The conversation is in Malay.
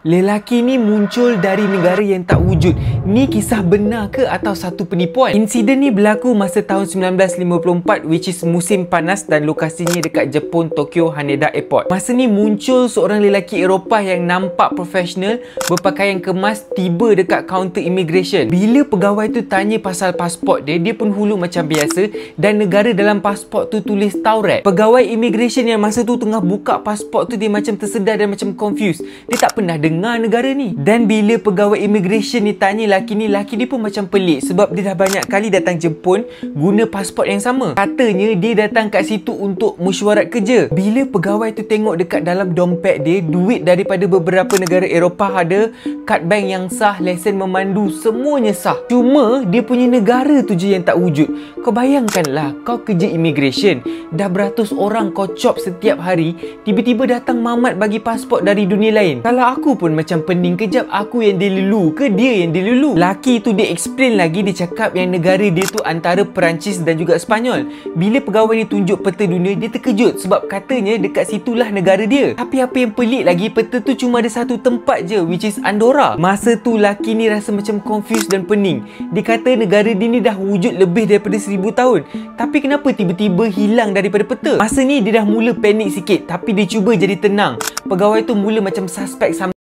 Lelaki ni muncul dari negara yang tak wujud. Ni kisah benar ke atau satu penipuan? Insiden ni berlaku masa tahun 1954, which is musim panas, dan lokasinya dekat Jepun, Tokyo Haneda Airport. Masa ni muncul seorang lelaki Eropah yang nampak profesional, berpakaian kemas, tiba dekat kaunter immigration. Bila pegawai tu tanya pasal pasport dia, dia pun hulu macam biasa, dan negara dalam pasport tu tulis Taurat. Pegawai immigration yang masa tu tengah buka pasport tu, dia macam tersedar dan macam confused. Dia tak pernah dengar negara ni. Dan bila pegawai immigration ni tanya laki dia pun macam pelik sebab dia dah banyak kali datang Jepun guna pasport yang sama. Katanya dia datang kat situ untuk mesyuarat kerja. Bila pegawai tu tengok dekat dalam dompet dia, duit daripada beberapa negara Eropah ada, kad bank yang sah, lesen memandu, semuanya sah. Cuma dia punya negara tu je yang tak wujud. Kau bayangkanlah, kau kerja immigration, dah beratus orang kau chop setiap hari, tiba-tiba datang mamat bagi pasport dari dunia lain. Kalau aku pun macam pening, kejap aku yang dilulu ke dia yang dilulu? Laki tu dia explain lagi, dia cakap yang negara dia tu antara Perancis dan juga Sepanyol. Bila pegawai ni tunjuk peta dunia, dia terkejut sebab katanya dekat situlah negara dia. Tapi apa yang pelik lagi, peta tu cuma ada satu tempat je, which is Andorra. Masa tu laki ni rasa macam confused dan pening. Dia kata negara dia ni dah wujud lebih daripada 1000 tahun, tapi kenapa tiba-tiba hilang daripada peta? Masa ni dia dah mula panik sikit, tapi dia cuba jadi tenang. Pegawai tu mula macam suspect